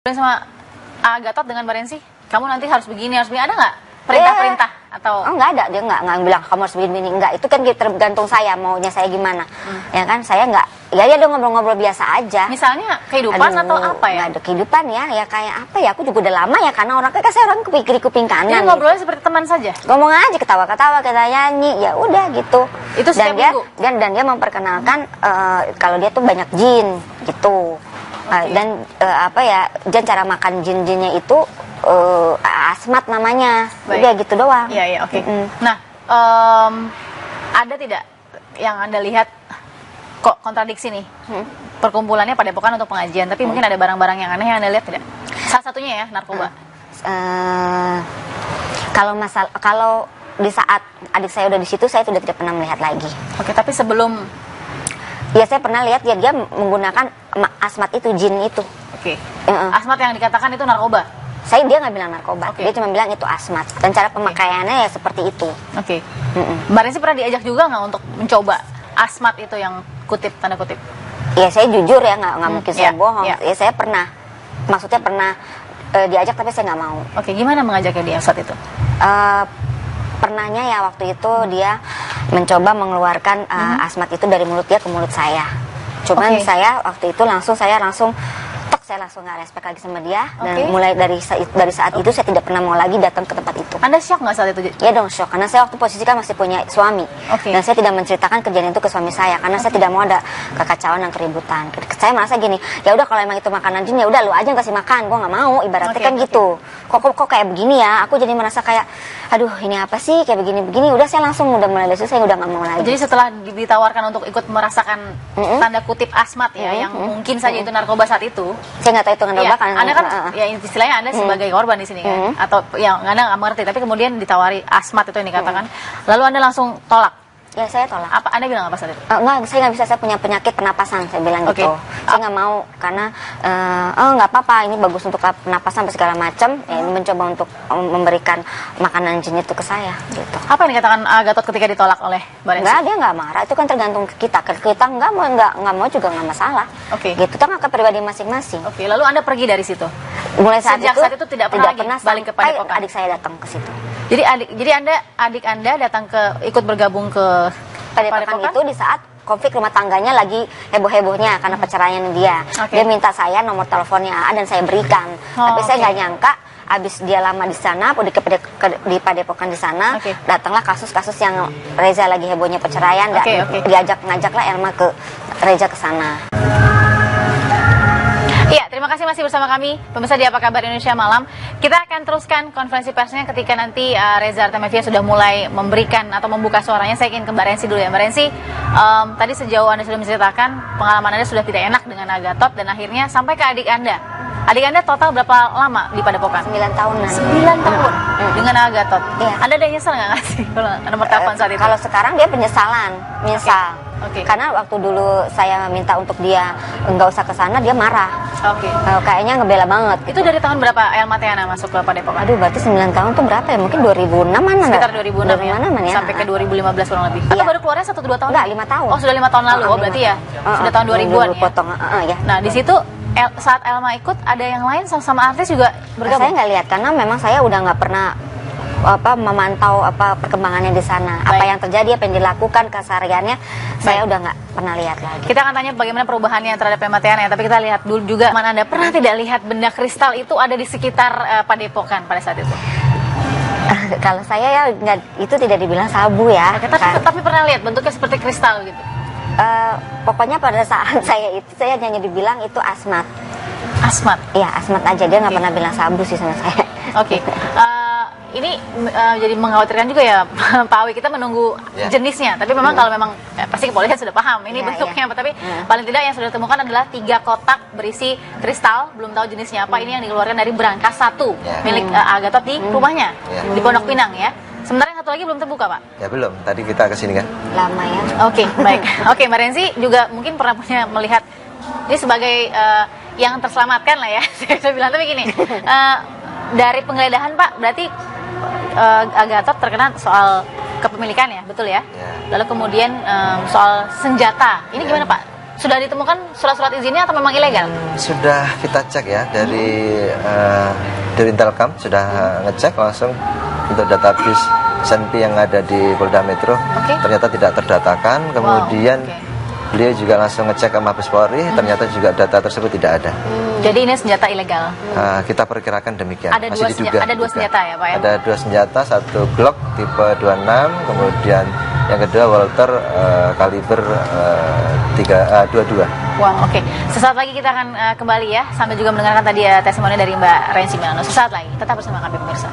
Sama Gatot dengan Mbak Rensi, kamu nanti harus begini, ada nggak perintah-perintah atau? Oh, nggak ada, dia nggak bilang kamu harus begini, enggak. Itu kan tergantung saya maunya saya gimana, ya kan saya nggak, ya dia ngobrol-ngobrol biasa aja. Misalnya kehidupan atau apa ya? Nggak ada kehidupan ya kayak apa ya? Aku juga udah lama ya karena orangnya kan saya orang kuping kanan. Jadi ngobrolnya seperti teman saja. Ngomong aja ketawa-ketawa, kita nyanyi, ya udah gitu. Itu setiap minggu? Dan dia memperkenalkan kalau dia tuh banyak jin gitu. Dan dan cara makan jin-jinnya itu asmat namanya. Baik. Udah gitu doang. Iya, oke. Nah, ada tidak yang Anda lihat kok kontradiksi nih? Perkumpulannya Padepokan untuk pengajian, tapi mungkin ada barang-barang yang aneh yang Anda lihat tidak? Salah satunya ya narkoba. Kalau di saat adik saya udah di situ, saya sudah tidak pernah melihat lagi. Oke, tapi sebelum ya saya pernah lihat ya dia menggunakan asmat itu, jin itu. Oke. Asmat yang dikatakan itu narkoba. Dia nggak bilang narkoba, dia cuma bilang itu asmat. Dan cara pemakaiannya ya seperti itu. Oke. Mbak Rensi pernah diajak juga nggak untuk mencoba asmat itu yang tanda kutip? Ya saya jujur ya, nggak mungkin saya bohong. Ya. Ya saya pernah, maksudnya pernah diajak tapi saya nggak mau. Oke, gimana mengajaknya dia saat itu? Pernahnya ya waktu itu dia mencoba mengeluarkan asmat itu dari mulut dia ke mulut saya. Cuman saya waktu itu saya langsung nggak respect lagi sama dia. Dan mulai dari saat itu saya tidak pernah mau lagi datang ke tempat itu. Anda shock nggak saat itu? Ya dong, shock, karena saya waktu posisi kan masih punya suami. Dan saya tidak menceritakan kejadian itu ke suami saya karena saya tidak mau ada kekacauan dan keributan. Saya merasa gini, ya udah kalau emang itu makanan jin ya udah lu aja yang kasih makan, gue nggak mau, ibaratnya kan gitu. Kok kayak begini ya, aku jadi merasa kayak aduh ini apa sih kayak begini, udah saya langsung udah mulai dari situ saya udah nggak mau lagi. Jadi setelah ditawarkan untuk ikut merasakan tanda kutip asmat ya, yang mungkin saja itu narkoba saat itu, saya nggak tahu itu narkoba kan. Anda kan ya istilahnya Anda sebagai korban di sini kan, atau yang Anda nggak mengerti, tapi kemudian ditawari asmat itu yang dikatakan, lalu Anda langsung tolak. Ya saya tolak. Apa Anda bilang apa saat itu? Enggak, saya nggak bisa, saya punya penyakit pernapasan, saya bilang gitu. Saya nggak mau karena nggak apa-apa, ini bagus untuk pernapasan segala macam. Ya, mencoba untuk memberikan makanan jin itu ke saya gitu. Apa yang dikatakan Gatot ketika ditolak oleh Mbak Rensi? Enggak, dia nggak marah, itu kan tergantung ke kita. Kita nggak mau juga nggak masalah. Gitu kan ke pribadi masing-masing. Lalu Anda pergi dari situ. Mulai Sejak saat itu tidak pernah balik ke Padepokan. Adik saya datang ke situ. Jadi adik Anda datang ikut bergabung ke Padepokan itu di saat konflik rumah tangganya lagi heboh-hebohnya karena perceraian dia. Dia minta saya nomor teleponnya AA dan saya berikan. Tapi saya nggak nyangka abis dia lama di sana, di Padepokan di sana, datanglah kasus-kasus yang Reza lagi hebohnya perceraian, dan ngajaklah Elma ke Reza ke sana. Iya, terima kasih masih bersama kami pemirsa di Apa Kabar Indonesia Malam. Kita akan teruskan konferensi persnya ketika nanti Reza Artamevia sudah mulai memberikan atau membuka suaranya. Saya ingin ke Mbak Rensi dulu ya. Mbak Rensi, tadi sejauh Anda sudah menceritakan pengalaman Anda sudah tidak enak dengan Gatot dan akhirnya sampai ke adik Anda. Adik Anda total berapa lama di Padepokan? 9 tahunan. 9 tahun dengan Gatot. Iya. Anda ada nyesel nggak sih nomor telepon saat itu? Kalau sekarang dia menyesal. Karena waktu dulu saya minta untuk dia nggak usah ke sana, dia marah. Kayaknya ngebela banget. Itu dari tahun berapa Elma Teana masuk ke Padepokan? Aduh, berarti 9 tahun tuh berapa ya? Mungkin 2006 mana? Sekitar 2006 ya? Sampai ke 2015 kurang lebih. Atau baru keluarnya 1-2 tahun? Enggak, 5 tahun. Oh, sudah 5 tahun lalu. Berarti ya sudah tahun 2000-an ya? Potong, ya. Nah, di situ saat Elma ikut, ada yang lain sama artis juga bergabung? Saya nggak lihat karena memang saya udah nggak pernah memantau perkembangannya di sana. Apa yang terjadi, apa yang dilakukan kesehariannya, saya udah nggak pernah lihat lagi. Kita akan tanya bagaimana perubahannya terhadap Elma Teana ya, tapi kita lihat dulu juga, mana Anda pernah tidak lihat benda kristal itu ada di sekitar Padepokan pada saat itu? Kalau saya ya itu tidak dibilang sabu ya. Tapi pernah lihat bentuknya seperti kristal gitu? Pokoknya pada saat saya hanya dibilang itu asmat. Asmat? Iya, asmat aja, dia nggak pernah bilang sabu sih sama saya. Ini jadi mengkhawatirkan juga ya Pak Awi, kita menunggu jenisnya. Tapi memang kalau memang pasti kepolisian sudah paham ini bentuknya apa. Tapi paling tidak yang sudah ditemukan adalah 3 kotak berisi kristal, belum tahu jenisnya apa. Ini yang dikeluarkan dari berangkas 1 milik Gatot di rumahnya di Pondok Pinang ya. Sementara yang satu lagi belum terbuka, Pak? Ya belum, tadi kita kesini kan. Lama ya. Baik. Mbak Rensi juga mungkin pernah melihat ini sebagai yang terselamatkan lah ya. Saya bilang, tapi gini, dari penggeledahan Pak, berarti Gatot terkena soal kepemilikan ya, betul ya? Lalu kemudian soal senjata, ini gimana Pak? sudah ditemukan surat-surat izinnya atau memang ilegal? Sudah kita cek ya dari Intelkam sudah ngecek langsung untuk database SNP yang ada di Polda Metro. Ternyata tidak terdatakan. Kemudian beliau juga langsung ngecek ke Mabes Polri, ternyata juga data tersebut tidak ada. Jadi ini senjata ilegal? Kita perkirakan demikian. Ada dua senjata ya Pak ya? Ada 2 senjata, 1 Glock tipe 26, kemudian yang kedua Walter kaliber 22. Wow, oke. Sesaat lagi kita akan kembali ya, sambil juga mendengarkan tadi testimoni dari Mbak Rensi Milano. Sesaat lagi, tetap bersama kami pemirsa.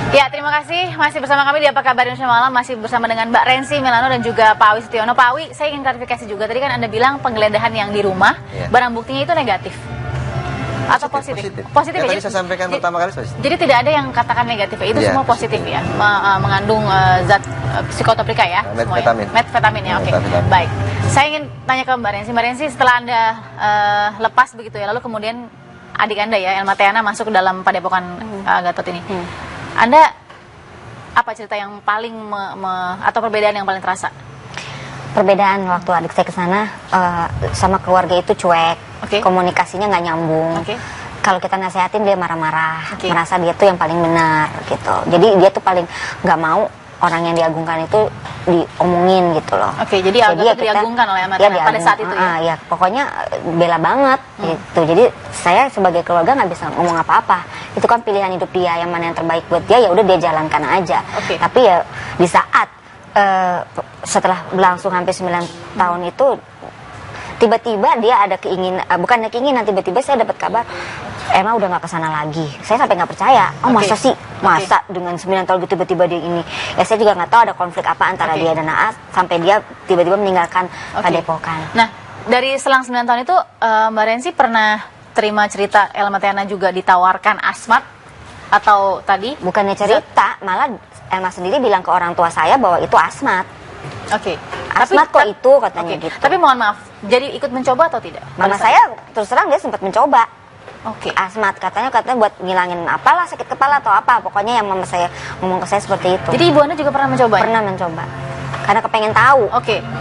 Ya, terima kasih masih bersama kami di Apa Kabar Indonesia Malam, masih bersama dengan Mbak Rensi Milano dan juga Pak Awi Setiono. Pak Awi, saya ingin klarifikasi juga, tadi kan Anda bilang penggeledahan yang di rumah, barang buktinya itu negatif atau positif? Positif ya, tadi saya sampaikan pertama kali positif. Jadi tidak ada yang katakan negatif ya, itu semua positif ya, mengandung zat psikotroplika ya, metfetamin ya, oke. Baik, saya ingin tanya ke Mbak Rensi. Mbak Rensi, setelah Anda lepas begitu ya, lalu kemudian adik Anda ya, Elma Teana masuk ke dalam padepokan Gatot ini. Anda apa cerita yang paling atau perbedaan yang paling terasa? Perbedaan waktu adik saya ke sana sama keluarga itu cuek, komunikasinya nggak nyambung. Kalau kita nasehatin dia marah-marah, merasa dia tuh yang paling benar gitu. Jadi dia tuh paling nggak mau orang yang diagungkan itu diomongin gitu loh. Jadi ya diagungkan oleh Ahmad pada saat itu ya? Ya pokoknya bela banget gitu. Jadi saya sebagai keluarga nggak bisa ngomong apa-apa. Itu kan pilihan hidup dia, yang mana yang terbaik buat dia, ya udah dia jalankan aja. Tapi ya di saat setelah berlangsung hampir 9 tahun itu, tiba-tiba dia ada bukannya keinginan, tiba-tiba saya dapat kabar Emma udah nggak kesana lagi. Saya sampai nggak percaya. Masa sih? Masa dengan 9 tahun gitu tiba-tiba dia ini? Ya saya juga nggak tahu ada konflik apa antara dia dan Naas sampai dia tiba-tiba meninggalkan padepokan. Nah, dari selang 9 tahun itu Mbak Rensi pernah terima cerita Elma Teana juga ditawarkan asmat atau tadi? Bukannya cerita, malah Elma sendiri bilang ke orang tua saya bahwa itu asmat. Asmat kok itu katanya gitu. Tapi mohon maaf, jadi ikut mencoba atau tidak? Mama saya terus terang dia sempat mencoba. Asmat katanya buat ngilangin apalah, sakit kepala atau apa, pokoknya yang mama saya ngomong ke saya seperti itu. Jadi ibu Anda juga pernah mencoba? Pernah mencoba, karena kepengen tahu.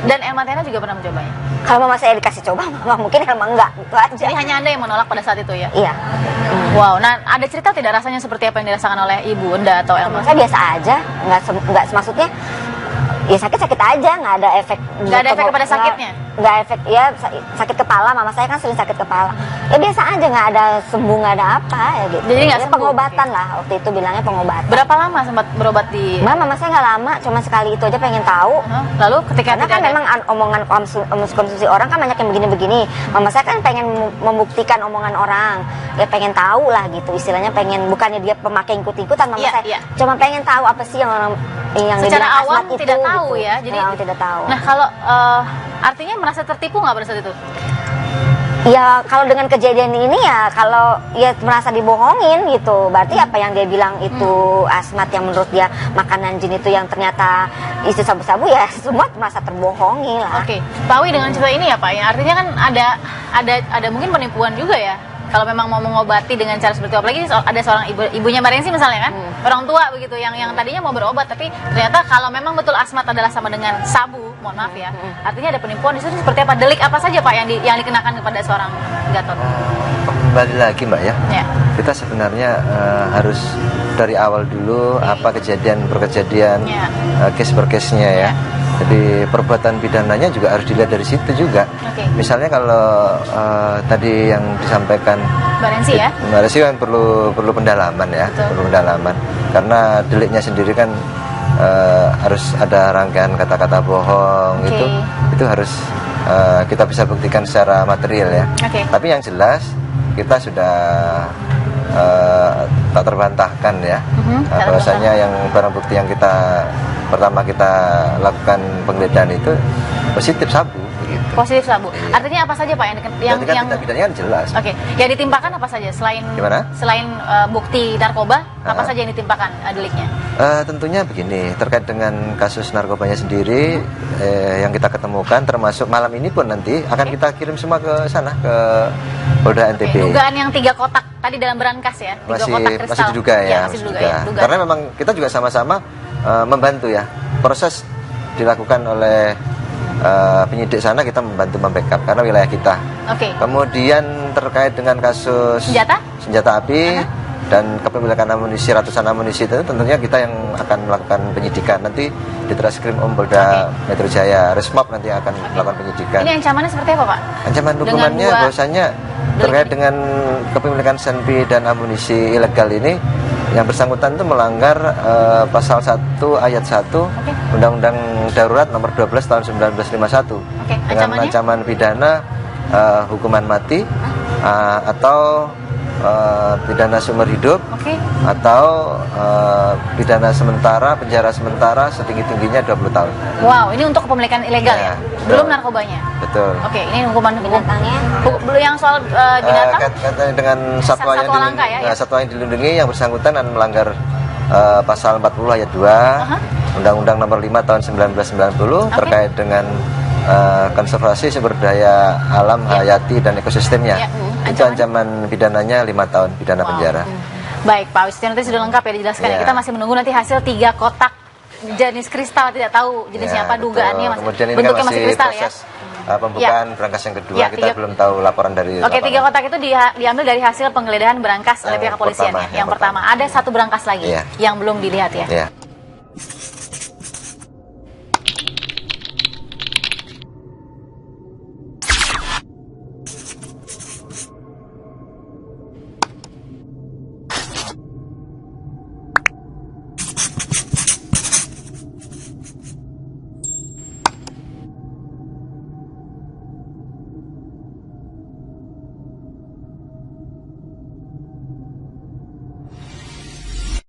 Dan Elma Teana juga pernah mencobanya? Kalau mama saya dikasih coba, mama mungkin Elma enggak, gitu aja. Jadi hanya Anda yang menolak pada saat itu ya? Iya. Wow, nah ada cerita tidak rasanya seperti apa yang dirasakan oleh ibu Anda atau Elma? Saya biasa aja, nggak maksudnya ya sakit-sakit aja, nggak ada efek. Nggak ada efek kepada sakitnya? Nggak efek, ya sakit kepala, mama saya kan sering sakit kepala. Ya biasa aja, nggak ada sembuh, nggak ada apa ya gitu. Jadi nggak sembuh? Pengobatan lah, waktu itu bilangnya pengobatan. Berapa lama sempat berobat di? Mama saya nggak lama, cuma sekali itu aja pengen tahu. Lalu ketika karena kan memang omongan konsumsi orang kan banyak yang begini-begini. Mama saya kan pengen membuktikan omongan orang, ya pengen tahu lah gitu, istilahnya pengen, bukannya dia pemakai ikut-ikutan. Mama saya cuma pengen tahu apa sih yang secara awam itu, tidak tahu gitu. Ya, jadi tidak tahu. Nah kalau artinya merasa tertipu nggak pada saat itu? Ya kalau dengan kejadian ini ya, kalau ya merasa dibohongin gitu, berarti apa yang dia bilang itu asmat yang menurut dia makanan jin itu yang ternyata isi sabu-sabu, ya semua merasa terbohongi lah. Pak Wi, dengan cerita ini ya Pak, ya artinya kan ada mungkin penipuan juga ya. Kalau memang mau mengobati dengan cara seperti itu, apalagi ada seorang ibunya Mbak Rensi misalnya kan, orang tua begitu yang tadinya mau berobat, tapi ternyata kalau memang betul asmat adalah sama dengan sabu, mohon maaf ya, artinya ada penipuan di situ. Seperti apa, delik apa saja Pak yang dikenakan kepada seorang Gatot? Kembali lagi Mbak ya, kita sebenarnya harus dari awal dulu apa kejadian per kejadian, case per case-nya ya. Jadi perbuatan pidananya juga harus dilihat dari situ juga. Misalnya kalau tadi yang disampaikan Mbak Rensi ya, Mbak Rensi kan perlu pendalaman ya. Perlu pendalaman karena deliknya sendiri kan harus ada rangkaian kata-kata bohong. Itu harus kita bisa buktikan secara material ya. Tapi yang jelas kita sudah tak terbantahkan ya, bahwasanya yang barang bukti yang pertama kita lakukan penggeledahan itu positif sabu begitu. Positif sabu. Artinya apa saja Pak yang tindak pidananya kan jelas. Yang ditimpakan apa saja selain bukti narkoba, apa saja yang ditimpakan deliknya? Tentunya begini, terkait dengan kasus narkobanya sendiri yang kita ketemukan, termasuk malam ini pun nanti akan kita kirim semua ke sana, ke Polda NTB. Dugaan yang 3 kotak tadi dalam berangkas ya, 3 kotak kristal. Masih diduga ya, masih diduga. Karena memang kita juga sama-sama membantu ya, proses dilakukan oleh penyidik sana kita membantu membackup karena wilayah kita. Oke. Kemudian terkait dengan kasus senjata api dan kepemilikan amunisi, ratusan amunisi itu tentunya kita yang akan melakukan penyidikan. Nanti di Treskrim Polda Metro Jaya, Resmob nanti akan melakukan penyidikan. Ini ancamannya seperti apa, Pak? Ancaman hukumannya bahwasanya terkait dengan kepemilikan senpi dan amunisi ilegal ini, yang bersangkutan itu melanggar pasal 1 ayat 1 Undang-Undang Darurat nomor 12 tahun 1951 dengan ancaman pidana hukuman mati atau pidana seumur hidup atau pidana sementara, penjara sementara setinggi-tingginya 20 tahun. Wow, ini untuk kepemilikan ilegal ya? Belum narkobanya? Betul. Oke, ini hukuman binatangnya? Belum yang soal binatang? Dengan satwa yang dilindungi, satwa yang dilindungi yang bersangkutan dan melanggar pasal 40 ayat 2 Undang-Undang nomor 5 tahun 1990 terkait dengan konservasi sumber daya alam, hayati dan ekosistemnya. Itu ancaman pidananya 5 tahun pidana penjara. Baik, Pak Wisnu nanti sudah lengkap ya dijelaskan ya. Kita masih menunggu nanti hasil 3 kotak jenis kristal, tidak tahu jenisnya apa, dugaannya masih bentuknya masih kristal ya. Pembukaan berangkas yang kedua kita belum tahu laporan dari. Oke, 3 kotak itu diambil dari hasil penggeledahan berangkas oleh pihak kepolisian ya. Yang pertama ada 1 berangkas lagi yang belum dilihat ya.